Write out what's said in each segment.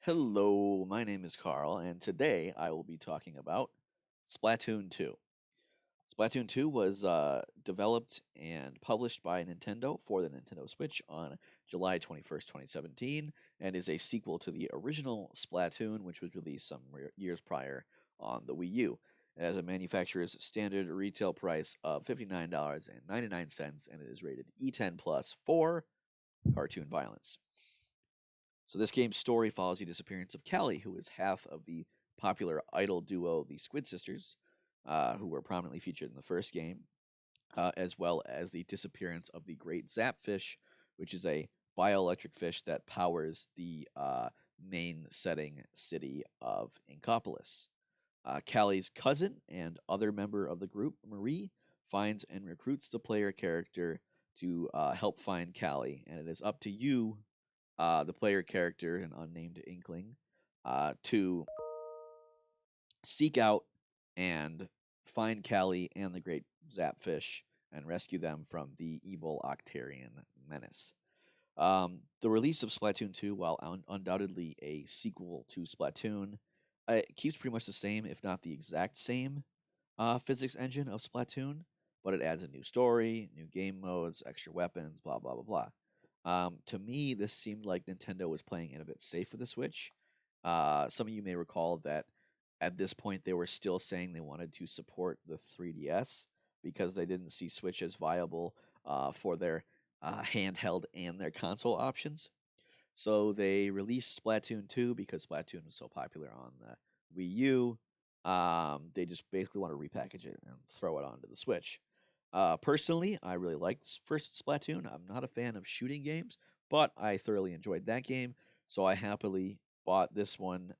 Hello, my name is Carl, and today I will be talking about Splatoon 2. Splatoon 2 was developed and published by Nintendo for the Nintendo Switch on July 21st, 2017, and is a sequel to the original Splatoon, which was released some years prior on the Wii U. It has a manufacturer's standard retail price of $59.99, and it is rated E10 plus for cartoon violence. So this game's story follows the disappearance of Callie, who is half of the popular idol duo, the Squid Sisters, who were prominently featured in the first game, as well as the disappearance of the Great Zapfish, which is a bioelectric fish that powers the main setting city of Inkopolis. Callie's cousin and other member of the group, Marie, finds and recruits the player character to help find Callie, and it is up to you, the player character, an unnamed inkling, to seek out and find Callie and the Great Zapfish and rescue them from the evil Octarian menace. The release of Splatoon 2, while undoubtedly a sequel to Splatoon, it keeps pretty much the same, if not the exact same, physics engine of Splatoon, but it adds a new story, new game modes, extra weapons, blah, blah, blah, blah. To me, this seemed like Nintendo was playing it a bit safe with the Switch. Some of you may recall that at this point they were still saying they wanted to support the 3DS because they didn't see Switch as viable for their handheld and their console options. So they released Splatoon 2 because Splatoon was so popular on the Wii U. They just basically want to repackage it and throw it onto the Switch. Personally, I really liked this first Splatoon. I'm not a fan of shooting games, but I thoroughly enjoyed that game, so I happily bought this one,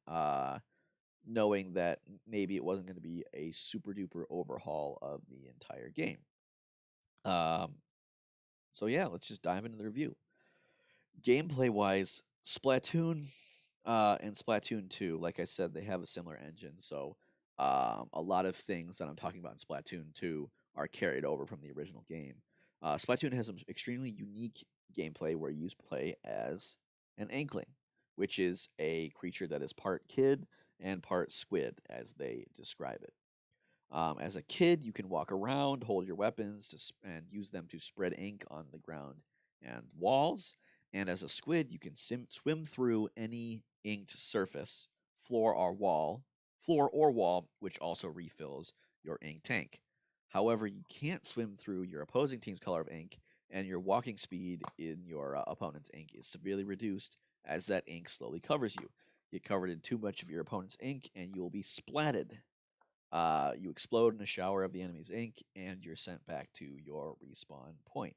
knowing that maybe it wasn't going to be a super duper overhaul of the entire game. Um, so yeah, let's just dive into the review. Gameplay wise, Splatoon and Splatoon 2, like I said, they have a similar engine, so a lot of things that I'm talking about in Splatoon 2 are carried over from the original game. Splatoon has some extremely unique gameplay where you play as an Inkling, which is a creature that is part kid and part squid, as they describe it. As a kid, you can walk around, hold your weapons, and use them to spread ink on the ground and walls. And as a squid, you can swim through any inked surface, floor or wall, which also refills your ink tank. However, you can't swim through your opposing team's color of ink, and your walking speed in your opponent's ink is severely reduced as that ink slowly covers you. Get covered in too much of your opponent's ink, and you will be splatted. You explode in a shower of the enemy's ink, and you're sent back to your respawn point.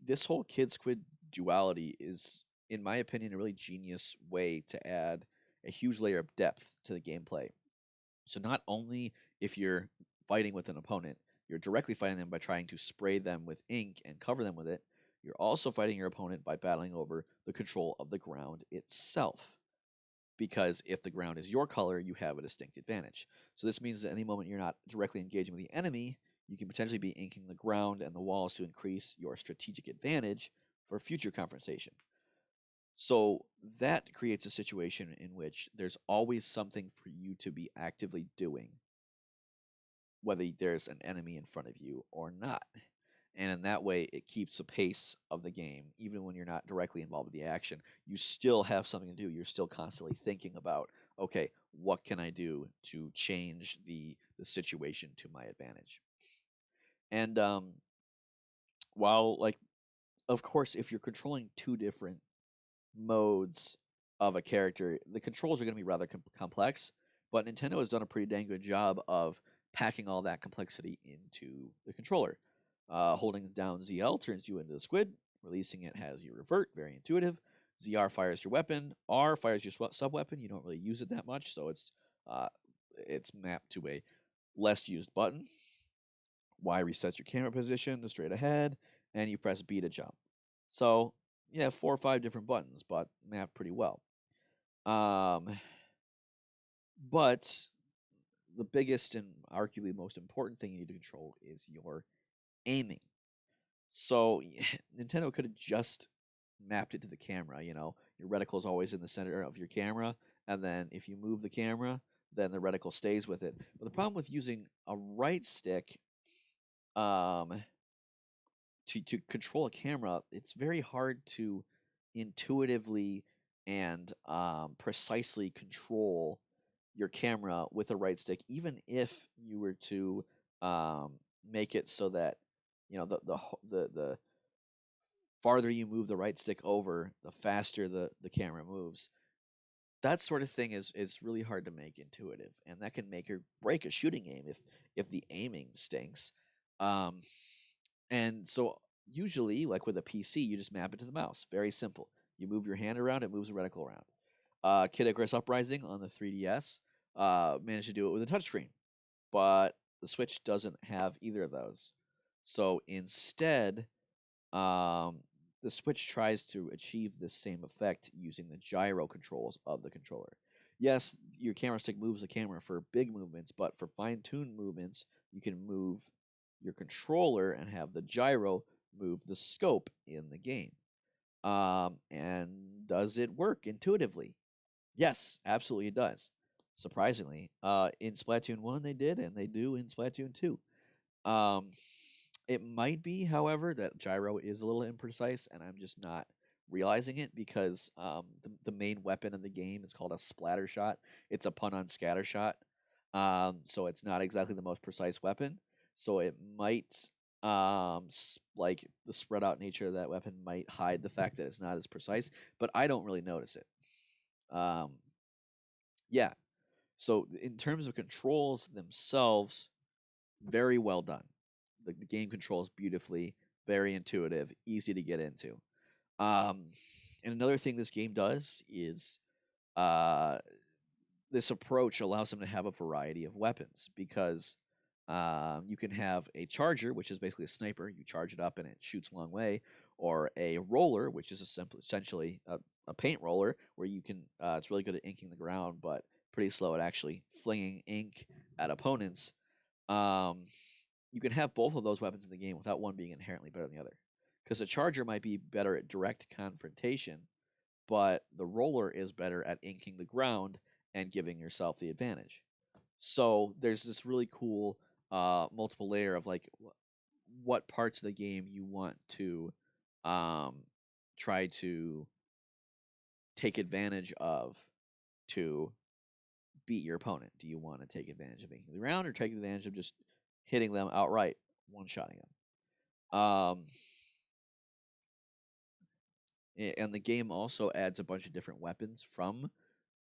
This whole Kid Squid duality is, in my opinion, a really genius way to add a huge layer of depth to the gameplay. So not only if you're fighting with an opponent, you're directly fighting them by trying to spray them with ink and cover them with it, you're also fighting your opponent by battling over the control of the ground itself, because if the ground is your color, you have a distinct advantage. So this means that at any moment you're not directly engaging with the enemy, you can potentially be inking the ground and the walls to increase your strategic advantage for future confrontation. So that creates a situation in which there's always something for you to be actively doing, whether there's an enemy in front of you or not. And in that way, it keeps the pace of the game. Even when you're not directly involved with the action, you still have something to do. You're still constantly thinking about, okay, what can I do to change the situation to my advantage? And while, like, of course, if you're controlling two different modes of a character, the controls are going to be rather complex. But Nintendo has done a pretty dang good job of packing all that complexity into the controller. Holding down ZL turns you into the squid. Releasing it has you revert, very intuitive. ZR fires your weapon. R fires your sub weapon. You don't really use it that much, so it's mapped to a less used button. Y resets your camera position to straight ahead, and you press B to jump. So you have 4 or 5 different buttons, but mapped pretty well. But the biggest and arguably most important thing you need to control is your aiming. So Nintendo could have just mapped it to the camera, your reticle is always in the center of your camera, and then if you move the camera, then the reticle stays with it. But the problem with using a right stick um, to control a camera, it's very hard to intuitively and precisely control your camera with a right stick, even if you were to um, make it so that the farther you move the right stick over, the faster the camera moves. That sort of thing is really hard to make intuitive, and that can make or break a shooting game if the aiming stinks. Um, and so usually, like with a PC, you just map it to the mouse. Very simple. You move your hand around, it moves the reticle around. Kid Icarus Uprising on the 3DS managed to do it with a touchscreen, but the Switch doesn't have either of those. So instead, um, the Switch tries to achieve this same effect using the gyro controls of the controller. Yes, your camera stick moves the camera for big movements, but for fine-tuned movements, you can move your controller and have the gyro move the scope in the game. And does it work intuitively? Yes, absolutely it does. Surprisingly, in Splatoon 1 they did, and they do in Splatoon 2. Um, it might be, however, that gyro is a little imprecise, and I'm just not realizing it because the main weapon in the game is called a splatter shot. It's a pun on scatter shot, so it's not exactly the most precise weapon. So it might, like the spread out nature of that weapon might hide the fact that it's not as precise, but I don't really notice it. Um, yeah. So in terms of controls themselves, very well done. The game controls beautifully, very intuitive, easy to get into. Um, and another thing this game does is uh, this approach allows them to have a variety of weapons because you can have a charger, which is basically a sniper. You charge it up and it shoots a long way, or a roller, which is essentially a paint roller where you can. It's really good at inking the ground, but pretty slow at actually flinging ink at opponents. Um, you can have both of those weapons in the game without one being inherently better than the other. Because a charger might be better at direct confrontation, but the roller is better at inking the ground and giving yourself the advantage. So there's this really cool multiple layer of like what parts of the game you want to um, try to take advantage of to beat your opponent. Do you want to take advantage of inking the ground or take advantage of just hitting them outright, one shotting them? And the game also adds a bunch of different weapons from,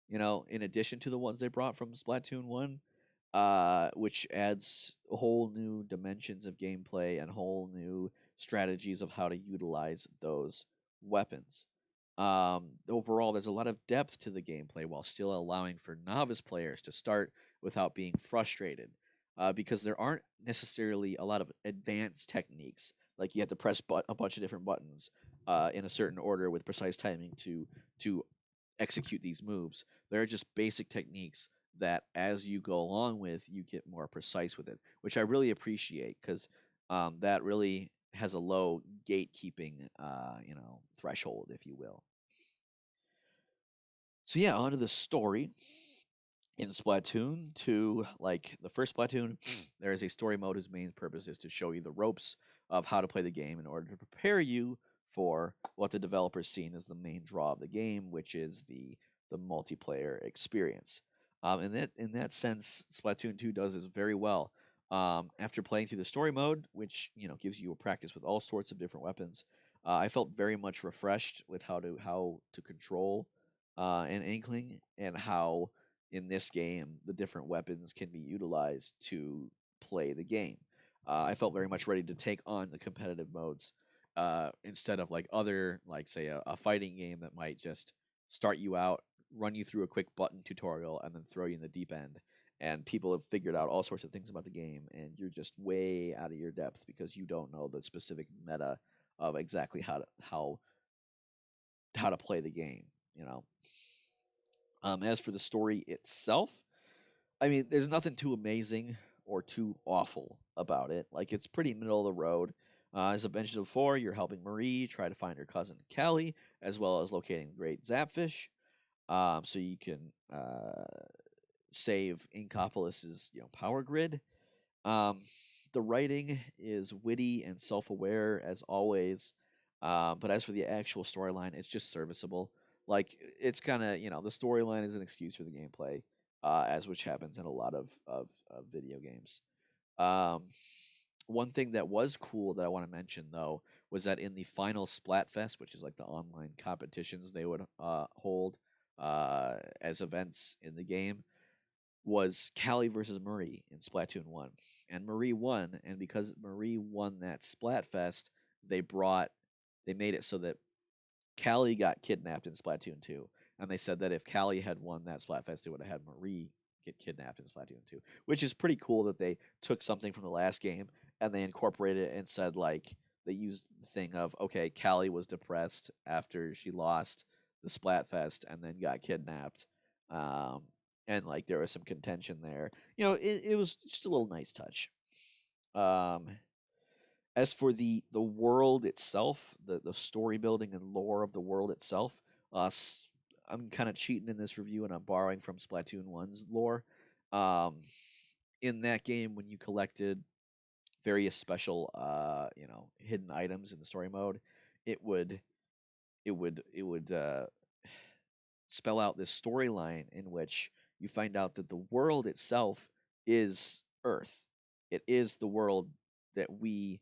in addition to the ones they brought from Splatoon 1, which adds whole new dimensions of gameplay and whole new strategies of how to utilize those weapons. Overall, there's a lot of depth to the gameplay while still allowing for novice players to start without being frustrated. Because there aren't necessarily a lot of advanced techniques, like you have to press a bunch of different buttons in a certain order with precise timing to execute these moves. There are just basic techniques that, as you go along with, you get more precise with it, which I really appreciate because that really has a low gatekeeping, threshold, if you will. So yeah, onto the story. In Splatoon 2, like the first Splatoon, there is a story mode whose main purpose is to show you the ropes of how to play the game in order to prepare you for what the developers seen as the main draw of the game, which is the multiplayer experience. In that sense, Splatoon 2 does this very well. After playing through the story mode, which gives you a practice with all sorts of different weapons, I felt very much refreshed with how to control an Inkling and how in this game the different weapons can be utilized to play the game. I felt very much ready to take on the competitive modes instead of like other, like say a fighting game that might just start you out, run you through a quick button tutorial, and then throw you in the deep end. And people have figured out all sorts of things about the game, and you're just way out of your depth because you don't know the specific meta of exactly how to play the game. You know. As for the story itself, I mean, there's nothing too amazing or too awful about it. Like, it's pretty middle of the road. As I mentioned before, you're helping Marie try to find her cousin Callie, as well as locating the Great Zapfish, so you can save Inkopolis's power grid. Um, the writing is witty and self-aware as always, but as for the actual storyline, it's just serviceable. Like it's kind of the storyline is an excuse for the gameplay, as which happens in a lot of video games. Um, One thing that was cool that I want to mention though was that in the final Splatfest, which is like the online competitions they would hold as events in the game, was Callie versus Marie in Splatoon 1. And Marie won, and because Marie won that Splatfest, they made it so that Callie got kidnapped in Splatoon 2. And they said that if Callie had won that Splatfest, they would have had Marie get kidnapped in Splatoon 2, which is pretty cool that they took something from the last game and they incorporated it and said, like, they used the thing of, okay, Callie was depressed after she lost the Splatfest and then got kidnapped. Um, and, like, there was some contention there. It was just a little nice touch. Um, as for the world itself, the story building and lore of the world itself, uh, I'm kind of cheating in this review and I'm borrowing from Splatoon 1's lore. Um, in that game, when you collected various special, hidden items in the story mode, it would it would spell out this storyline in which you find out that the world itself is Earth. It is the world that we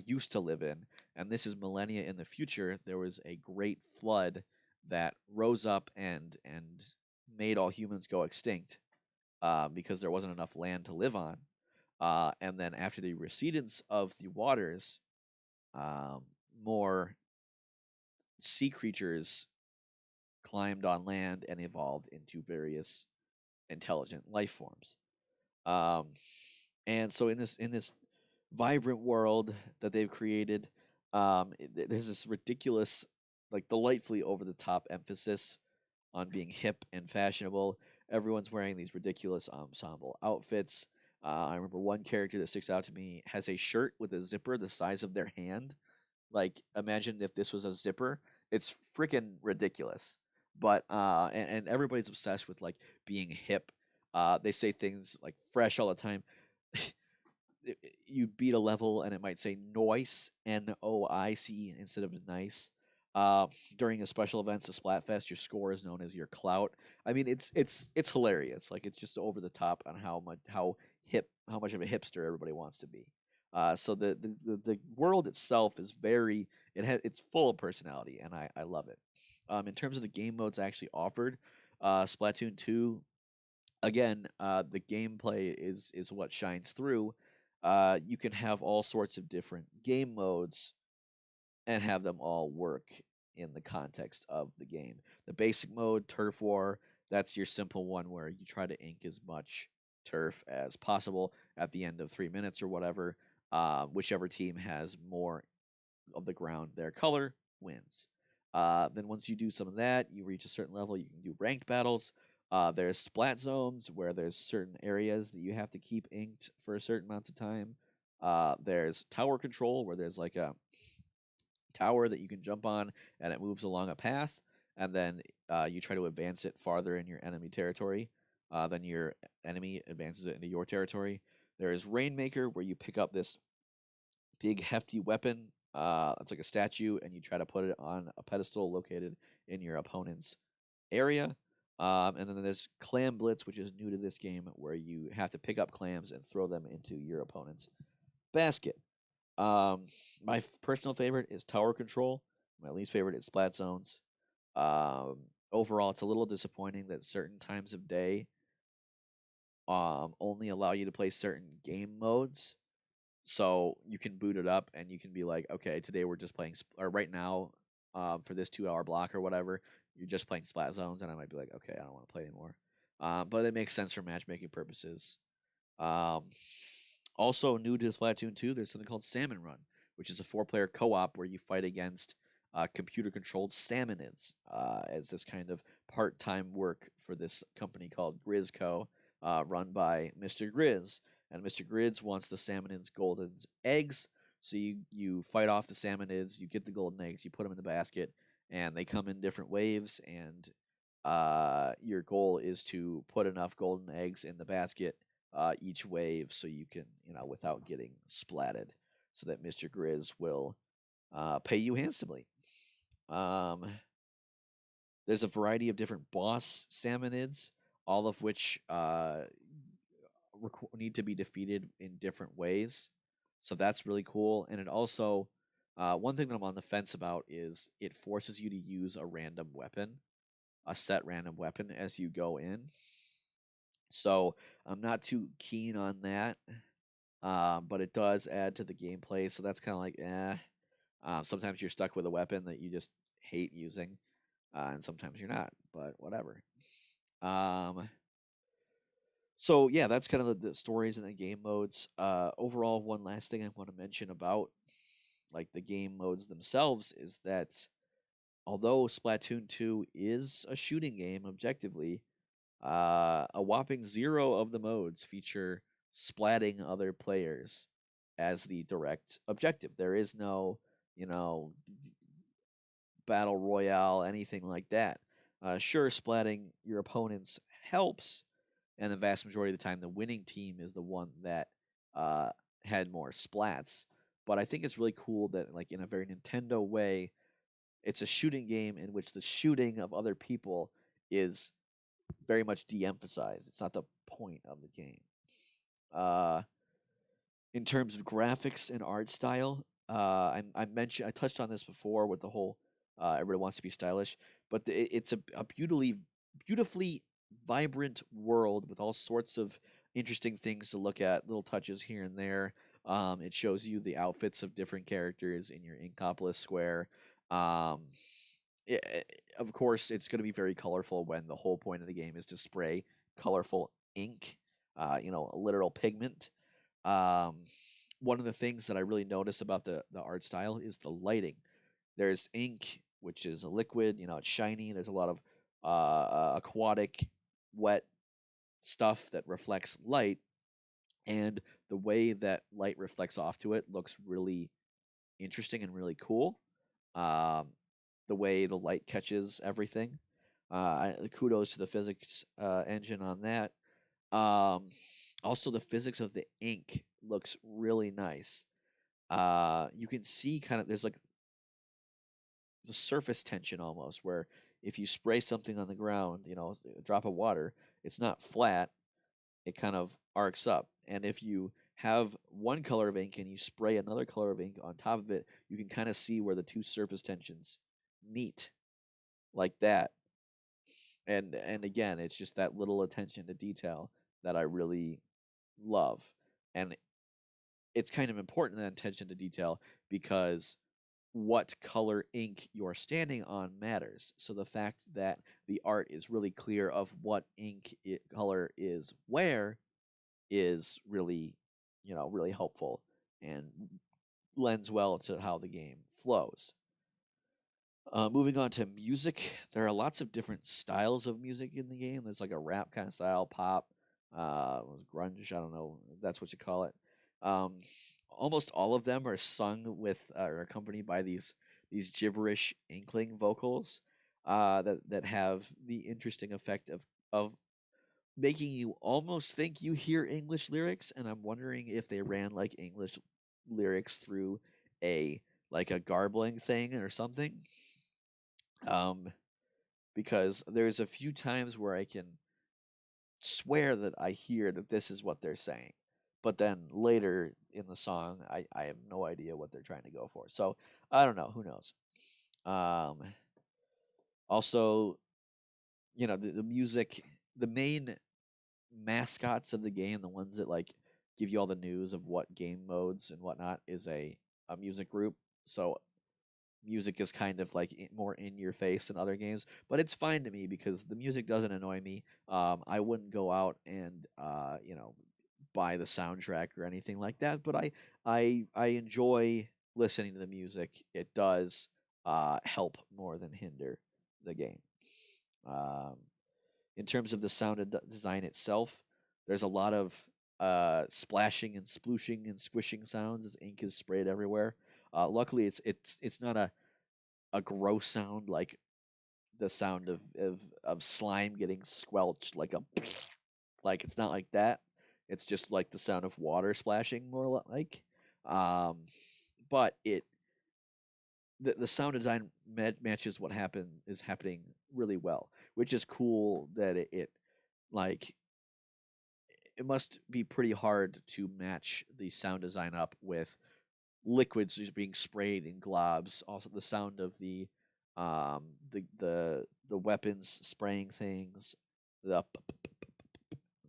used to live in, and this is millennia in the future. There was a great flood that rose up and made all humans go extinct because there wasn't enough land to live on. And then after the recedence of the waters, um, more sea creatures climbed on land and evolved into various intelligent life forms. Um, and so in this vibrant world that they've created, there's this ridiculous, like delightfully over the top emphasis on being hip and fashionable. Everyone's wearing these ridiculous ensemble outfits. I remember one character that sticks out to me has a shirt with a zipper the size of their hand. Like, imagine if this was a zipper. It's freaking ridiculous. But and everybody's obsessed with like being hip. They say things like fresh all the time. You beat a level and it might say noise, Noice, instead of nice. During a special events, a Splatfest, your score is known as your clout. I mean, it's hilarious. Like it's just over the top on how much of a hipster everybody wants to be. So the world itself is it's full of personality, and I love it. In terms of the game modes actually offered, Splatoon 2, again, the gameplay is what shines through. You can have all sorts of different game modes and have them all work in the context of the game. The basic mode, Turf War, that's your simple one where you try to ink as much turf as possible at the end of 3 minutes or whatever. Whichever team has more of the ground their color wins. Then once you do some of that, you reach a certain level, you can do ranked battles. There's splat zones where there's certain areas that you have to keep inked for a certain amount of time. There's tower control where there's like a tower that you can jump on and it moves along a path, and then you try to advance it farther in your enemy territory. Then your enemy advances it into your territory. There is Rainmaker where you pick up this big hefty weapon. It's like a statue, and you try to put it on a pedestal located in your opponent's area. And then there's Clam Blitz, which is new to this game, where you have to pick up clams and throw them into your opponent's basket. My personal favorite is Tower Control. My least favorite is Splat Zones. Um, Overall, it's a little disappointing that certain times of day only allow you to play certain game modes. So you can boot it up and you can be like, okay, today we're just playing, or right now, for this 2 hour block or whatever, you're just playing Splat Zones, and I might be like, okay, I don't want to play anymore. But it makes sense for matchmaking purposes. Um, Also new to Splatoon 2, there's something called Salmon Run, which is a 4-player co-op where you fight against computer-controlled salmonids as this kind of part-time work for this company called Grizzco, run by Mr. Grizz. And Mr. Grizz wants the salmonids' golden eggs, So you fight off the salmonids, you get the golden eggs, you put them in the basket, and they come in different waves. And your goal is to put enough golden eggs in the basket each wave, so you can, without getting splatted, so that Mr. Grizz will pay you handsomely. Um, there's a variety of different boss salmonids, all of which need to be defeated in different ways. So that's really cool. And it also, one thing that I'm on the fence about is it forces you to use a random weapon, a set random weapon as you go in. So I'm not too keen on that, but it does add to the gameplay. So that's kind of like, eh. Sometimes you're stuck with a weapon that you just hate using, and sometimes you're not, but whatever. Um, so yeah, that's kind of the stories and the game modes. Overall, one last thing I want to mention about like the game modes themselves is that although Splatoon 2 is a shooting game objectively, a whopping 0 of the modes feature splatting other players as the direct objective. There is no, you know, battle royale, anything like that. Sure, splatting your opponents helps, and the vast majority of the time, the winning team is the one that uh, had more splats. But I think it's really cool that, like, in a very Nintendo way, it's a shooting game in which the shooting of other people is very much de-emphasized. It's not the point of the game. Uh, in terms of graphics and art style, I touched on this before with the whole everybody wants to be stylish, but it's a beautifully vibrant world with all sorts of interesting things to look at, little touches here and there. It shows you the outfits of different characters in your Inkopolis Square. Um, of course, it's going to be very colorful when the whole point of the game is to spray colorful ink, a literal pigment. Um, one of the things that I really notice about the art style is the lighting. There's ink, which is a liquid, it's shiny. There's a lot of aquatic, wet stuff that reflects light, and the way that light reflects off to it looks really interesting and really cool. Um, the way the light catches everything. Kudos to the physics engine on that. Also, the physics of the ink looks really nice. You can see kind of there's like the surface tension almost, where if you spray something on the ground, a drop of water, it's not flat. It kind of arcs up. And if you have one color of ink and you spray another color of ink on top of it, you can kind of see where the two surface tensions meet, like that. And again, it's just that little attention to detail that I really love. And it's kind of important, that attention to detail, because what color ink you're standing on matters. So the fact that the art is really clear of what color is where is really, really helpful and lends well to how the game flows. Moving on to music, there are lots of different styles of music in the game. There's like a rap kind of style, pop, grunge. I don't know if that's what you call it. Um, Almost all of them are sung with or accompanied by these gibberish inkling vocals that have the interesting effect of making you almost think you hear English lyrics. And I'm wondering if they ran like English lyrics through a like a garbling thing or something. Um, because there's a few times where I can swear that I hear that this is what they're saying. But then later in the song, I have no idea what they're trying to go for. So I don't know. Who knows? Um, Also, the music, the main mascots of the game, the ones that like give you all the news of what game modes and whatnot, is a music group. So music is kind of like more in your face than other games, but it's fine to me because the music doesn't annoy me. I wouldn't go out and buy the soundtrack or anything like that, but I enjoy listening to the music. It does help more than hinder the game. Um, in terms of the sound design itself, there's a lot of splashing and splooshing and squishing sounds as ink is sprayed everywhere. Luckily, it's not a gross sound like the sound of slime getting squelched, like a like it's not like that. It's just like the sound of water splashing, more like. Um, but the sound design matches what is happening really well, which is cool. That it like it must be pretty hard to match the sound design up with liquids just being sprayed in globs. Also, the sound of the weapons spraying things, the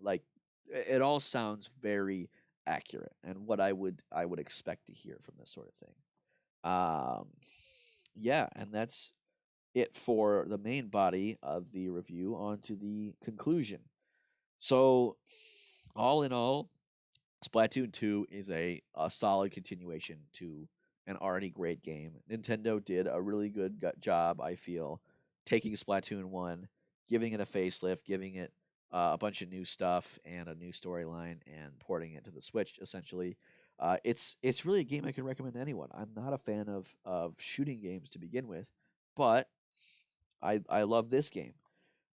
like it all sounds very accurate and what I would expect to hear from this sort of thing. Um, yeah, and that's it for the main body of the review. On to the conclusion. So, all in all, Splatoon 2 is a solid continuation to an already great game. Nintendo did a really good job, I feel, taking Splatoon 1, giving it a facelift, giving it a bunch of new stuff and a new storyline, and porting it to the Switch, essentially. It's really a game I can recommend to anyone. I'm not a fan of shooting games to begin with, but I love this game.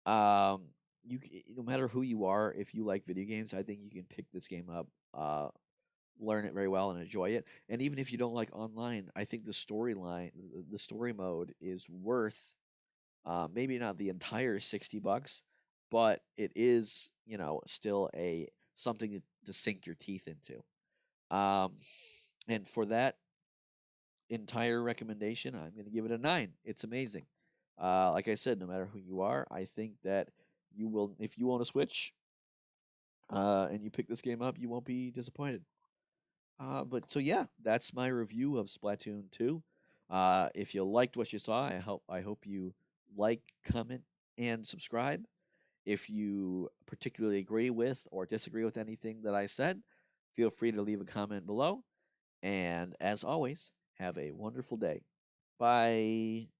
Um, no matter who you are, if you like video games, I think you can pick this game up. Learn it very well and enjoy it. And even if you don't like online, I think the storyline, the story mode is worth maybe not the entire $60, but it is still a something to sink your teeth into. Um, and for that entire recommendation, I'm going to give it a 9. It's amazing. Like I said, no matter who you are, I think that you will, if you own a Switch and you pick this game up, you won't be disappointed. But so yeah, that's my review of Splatoon 2. If you liked what you saw, I hope you like, comment, and subscribe. If you particularly agree with or disagree with anything that I said, feel free to leave a comment below. And as always, have a wonderful day. Bye.